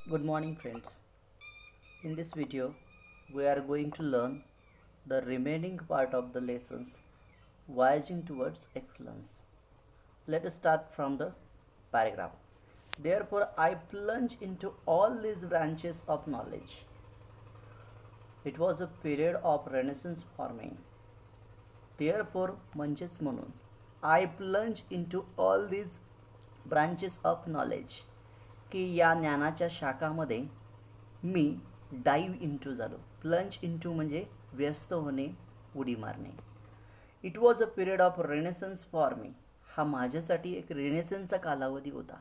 Good morning, friends. In this video, we are going to learn the remaining part of the lessons Voyaging Towards Excellence. Let us start from the paragraph. Therefore, I plunge into all these branches of knowledge. It was a period of renaissance for me. Therefore, म्हणजेच म्हणून I plunge into all these branches of knowledge की या ज्ञानाच्या शाखामध्ये मी dive into झालो. Plunge into म्हणजे व्यस्त होणे, उडी मारणे. It was a period of renaissance for me. हा माझ्यासाठी एक रेनेसन्सचा कालावधी होता.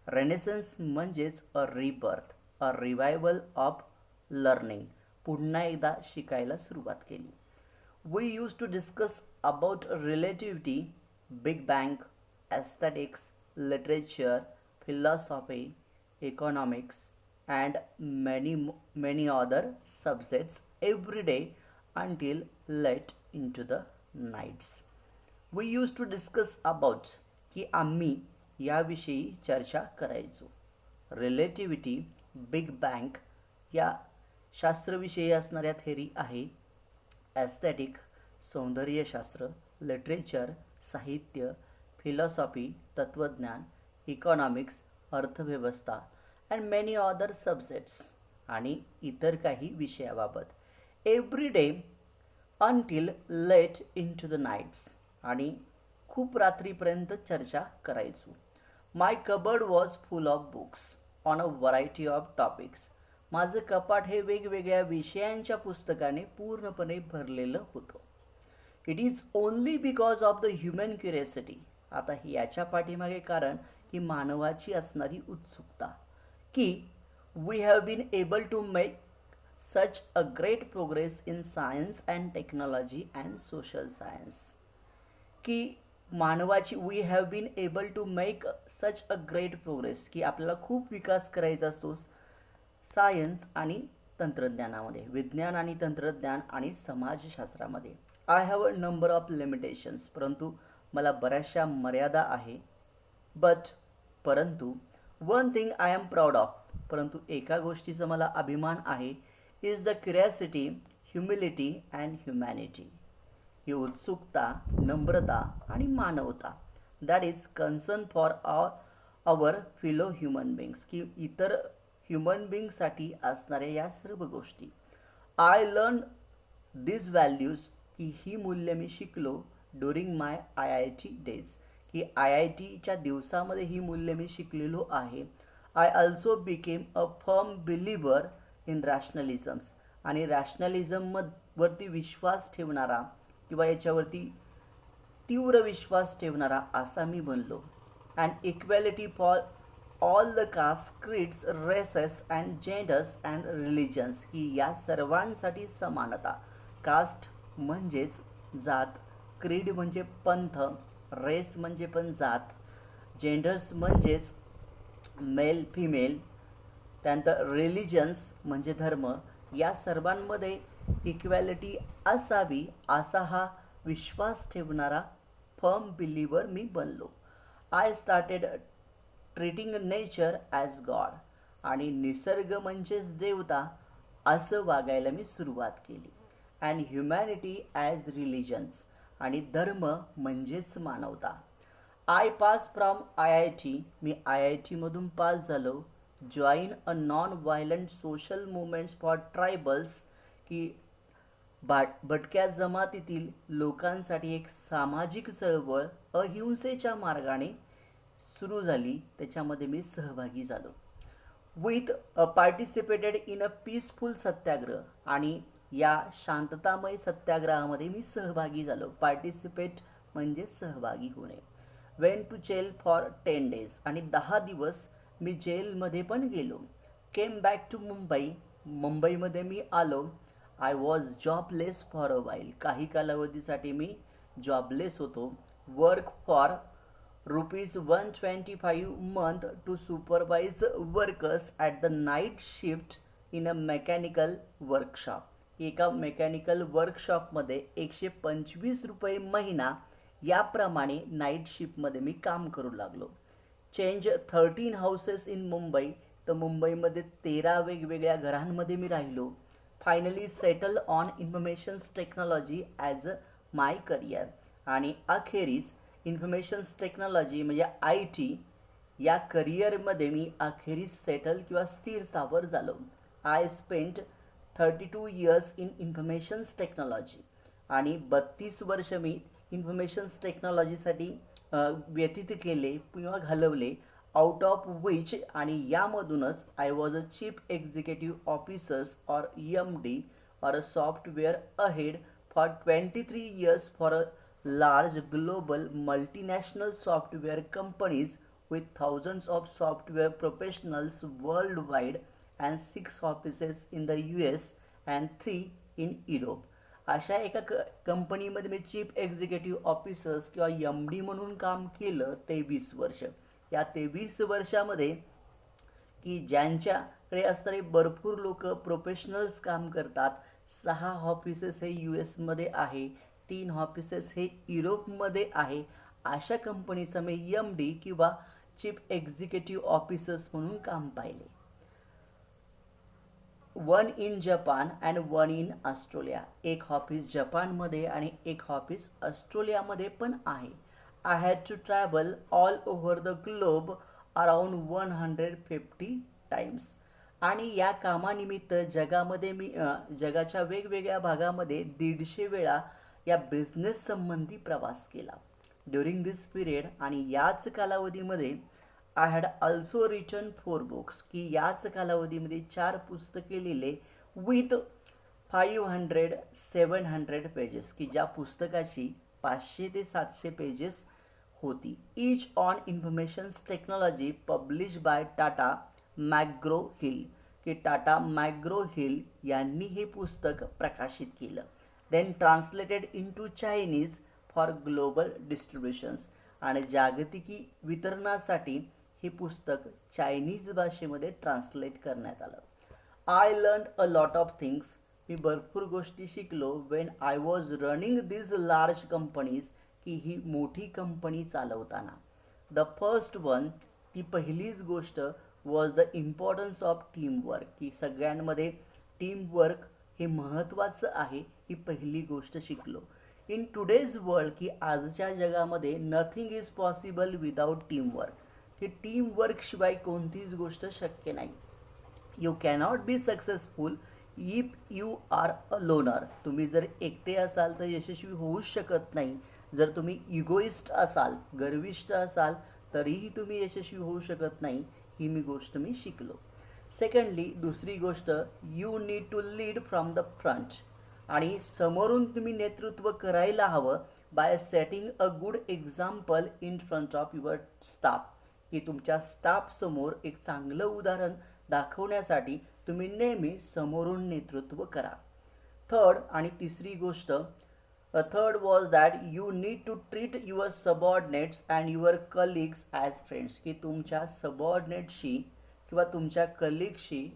रेनेसन्स म्हणजेच a rebirth, a revival of learning. पुन्हा एकदा शिकायला सुरुवात केली. We used to discuss about relativity, Big Bang, aesthetics, literature, philosophy, economics, and many other subjects every day until late into the nights. We used to discuss about की आम्ही याविषयी चर्चा करायचो. रिलेटिव्हिटी, बिग बँग या शास्त्रविषयी असणाऱ्या theory आहे. Aesthetic सौंदर्यशास्त्र, literature साहित्य, फिलॉसॉफी तत्त्वज्ञान, इकॉनॉमिक्स अर्थव्यवस्था अँड मेनी अदर सब्जेक्ट्स आणि इतर काही विषयाबाबत every day until late into the nights आणि खूप रात्रीपर्यंत चर्चा करायचो. My cupboard was full of books on a variety of topics. माझं कपाट हे वेगवेगळ्या विषयांच्या पुस्तकाने पूर्णपणे भरलेलं होतं. It is only because of the human curiosity. आता याच्या पाठीमागे कारण ही मानवाची असणारी उत्सुकता की we have been able to make such a great progress in science and technology and social science. की मानवाची we have been able to make such a great progress की आपल्याला खूप विकास करायचा असतो सायन्स आणि तंत्रज्ञानामध्ये, विज्ञान आणि तंत्रज्ञान आणि समाजशास्त्रामध्ये. I have a number of limitations. परंतु मला बऱ्याचशा मर्यादा आहे. परंतु one thing I am proud of. परंतु एका गोष्टीचा मला अभिमान आहे. Is the curiosity, humility and humanity. ही उत्सुकता, नम्रता आणि मानवता. That is concern for our fellow human beings. की इतर ह्युमन बिंगसाठी असणाऱ्या या सर्व गोष्टी. I learn this values. की ही मूल्य मी शिकलो during my I I T days. की आय आय टीच्या दिवसामध्ये ही मूल्य मी शिकलेलो आहे. I also became a firm believer in rationalisms. आणि रॅशनलिझम वरती विश्वास ठेवणारा किंवा याच्यावरती तीव्र विश्वास ठेवणारा असा मी बनलो. And equality for all the caste, creeds, races and genders and religions. की या सर्वांसाठी समानता. कास्ट म्हणजेच जात, क्रीड म्हणजे पंथ, रेस म्हणजे पण जात, जेंडर्स म्हणजेच मेल फिमेल, त्यानंतर रिलिजन्स म्हणजे धर्म. या सर्वांमध्ये इक्वॅलिटी असावी असा हा विश्वास ठेवणारा फर्म बिलिव्हर मी बनलो. I started treating nature as god. आणि निसर्ग म्हणजेच देवता असं वागायला मी सुरुवात केली. And humanity as religions. आणि धर्म म्हणजेच मानवता. I pass from I I T. मी आय आय टीमधून पास झालो. Join a non violent social movements for tribals. की भटक्या जमातीतील लोकांसाठी एक सामाजिक चळवळ अहिंसेच्या मार्गाने सुरू झाली. त्याच्यामध्ये मी सहभागी झालो. With participated in a peaceful satyagraha. आणि या शांततामय सत्याग्रहामध्ये मी सहभागी झालो. पार्टिसिपेट म्हणजे सहभागी होणे. Went to jail for 10 days. आणि 10 दिवस मी जेलमध्ये पण गेलो. Came back to Mumbai. मुंबईमध्ये मी आलो. I was jobless for a while. काही कालावधीसाठी मी जॉबलेस होतो. Work for ₹125 month to supervise workers at the night shift in a mechanical workshop. एका मेकॅनिकल वर्कशॉपमध्ये ₹125 महिना याप्रमाणे नाईट शिफ्टमध्ये मी काम करू लागलो. Change 13 houses in Mumbai. तर मुंबईमध्ये 13 वेगवेगळ्या घरांमध्ये मी राहिलो. Finally settle on informations technology as a my career. आणि अखेरीस इन्फॉर्मेशन्स टेक्नॉलॉजी म्हणजे IT या करिअरमध्ये मी अखेरीस सेटल किंवा स्थिर स्थावर झालो. I spent 32 years in informations technology. आणि 32 वर्ष मी इन्फॉर्मेशन्स टेक्नॉलॉजीसाठी व्यतीत केले किंवा घालवले. आउट ऑफ विच आणि यामधूनच I was a chief executive officers or MD or a software ahead for 23 years for a large global multinational software companies with thousands of software professionals worldwide and 6 offices in the US and 3 in Europe. अशा एका कंपनीमध्ये मी chief executive officers किंवा MD म्हणून काम केलं 23 वर्ष. या 23 वर्षामध्ये की ज्यांच्याकडे असणारे भरपूर लोक प्रोफेशनल्स काम करतात. 6 ऑफिसेस हे US मध्ये आहे, 3 ऑफिसेस हे युरोपमध्ये आहे. अशा कंपनीचा मी MD किंवा चीफ एक्झिक्युटिव्ह ऑफिसर्स म्हणून काम पाहिले. 1 in Japan and 1 in Australia. एक ऑफिस जपानमध्ये आणि एक ऑफिस ऑस्ट्रेलियामध्ये पण आहे. I had to travel all over the globe around 150 times. आणि या कामानिमित्त जगामध्ये मी जगाच्या वेगवेगळ्या भागामध्ये 150 वेळा या बिझनेस संबंधी प्रवास केला. ड्युरिंग दिस पिरियड आणि याच कालावधीमध्ये I had also written 4 books, की याच कालावधीमध्ये 4 पुस्तके लिहिले विथ 500-700 पेजेस, की ज्या पुस्तकाची 500 ते 700 पेजेस होती. Each on informations technology publish by Tata McGraw Hill, की टाटा मॅग्रो हिल यांनी हे पुस्तक प्रकाशित केलं. Then translated into Chinese for global distributions. आणि जागतिकी वितरणासाठी हे पुस्तक चायनीज भाषेमध्ये ट्रान्सलेट करण्यात आलं. I learn a lot of things. मी भरपूर गोष्टी शिकलो when I was running this large companies, की ही मोठी कंपनी चालवताना. द फर्स्ट वन, ती पहिलीच गोष्ट was the importance of teamwork, की सगळ्यांमध्ये टीमवर्क हे महत्त्वाचं आहे, ही पहिली गोष्ट शिकलो. इन टुडेज वर्ल्ड, की आजच्या जगामध्ये nothing is possible without teamwork, की टीमवर्कशिवाय कोणतीच गोष्ट शक्य नाही. You cannot be successful if you are a loner. तुम्ही जर एकटे असाल तर यशस्वी होऊच शकत नाही. जर तुम्ही इगोइस्ट असाल, गर्विष्ठ असाल, तरीही तुम्ही यशस्वी होऊ शकत नाही. ही गोष्ट मी शिकलो. सेकंडली, दुसरी गोष्ट, you need to lead from the front. आणि समोरून तुम्ही नेतृत्व करायला हवं by setting a good example in front of your staff, की तुमच्या स्टाफसमोर एक चांगलं उदाहरण दाखवण्यासाठी तुम्ही नेहमी समोरून नेतृत्व करा. थर्ड आणि तिसरी गोष्ट, third was that you need to treat your subordinates and your colleagues as friends, की तुमच्या सबऑर्डिनेटशी किंवा तुमच्या कलिगशी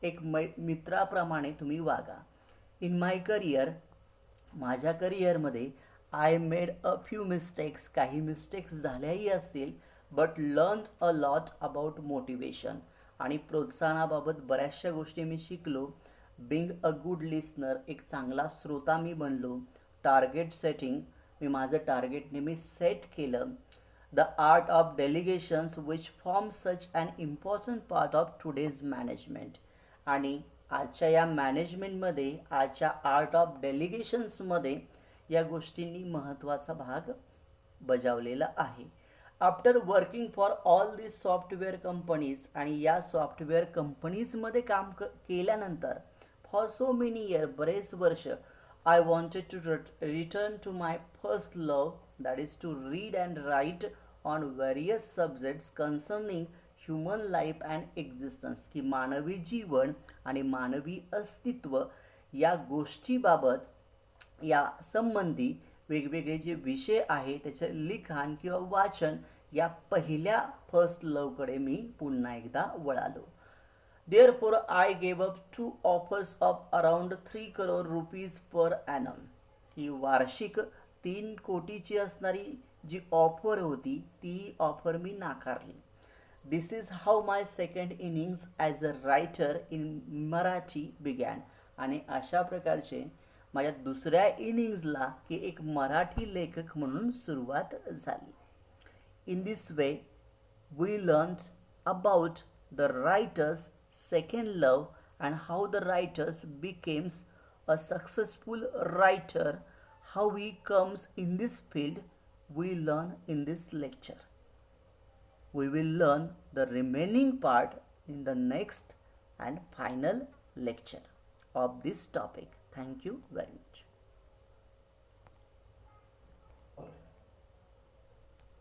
एक मित्राप्रमाणे तुम्ही वागा. इन माय करिअर, माझ्या करिअरमध्ये I made a few mistakes, काही मिस्टेक्स झाल्याही असतील, but learn a lot about motivation. आणि प्रोत्साहनाबाबत बऱ्याचशा गोष्टी मी शिकलो. बिंग अ गुड लिसनर, एक चांगला श्रोता मी बनलो. टार्गेट सेटिंग, मी माझं टार्गेट नेहमी सेट केलं. The art of delegations which form such an important part of today's management. आणि आजच्या या मॅनेजमेंटमध्ये, आजच्या आर्ट ऑफ डेलिगेशन्समध्ये या गोष्टींनी महत्त्वाचा भाग बजावलेला आहे. After working for all this software companies, आणि या सॉफ्टवेअर कंपनीजमध्ये काम केल्यानंतर फॉर सो मेनी इयर, बरेच वर्ष, I wanted to return to my first love, that is to read and write on various subjects concerning human life and existence, की मानवी जीवन आणि मानवी अस्तित्व या गोष्टीबाबत, या संबंधी वेगवेगळे जे विषय आहे त्याचे लिखाण किंवा वाचन या पहिल्या फर्स्ट लवकडे मी पुन्हा एकदा वळालो. Therefore I gave up 2 offers of around 3 crore rupees per annum, की वार्षिक 3 कोटीची असणारी जी ऑफर होती ती ऑफर मी नाकारली. This is how my second innings as a writer in Marathi began. आणि अशा प्रकारचे माझ्या दुसऱ्या इनिंग्सला की एक मराठी लेखक म्हणून सुरुवात झाली. In this way, we learned about the writer's second love and how the writer becomes a successful writer. How he comes in this field, we learn in this lecture. We will learn the remaining part in the next and final lecture of this topic. Thank you very much.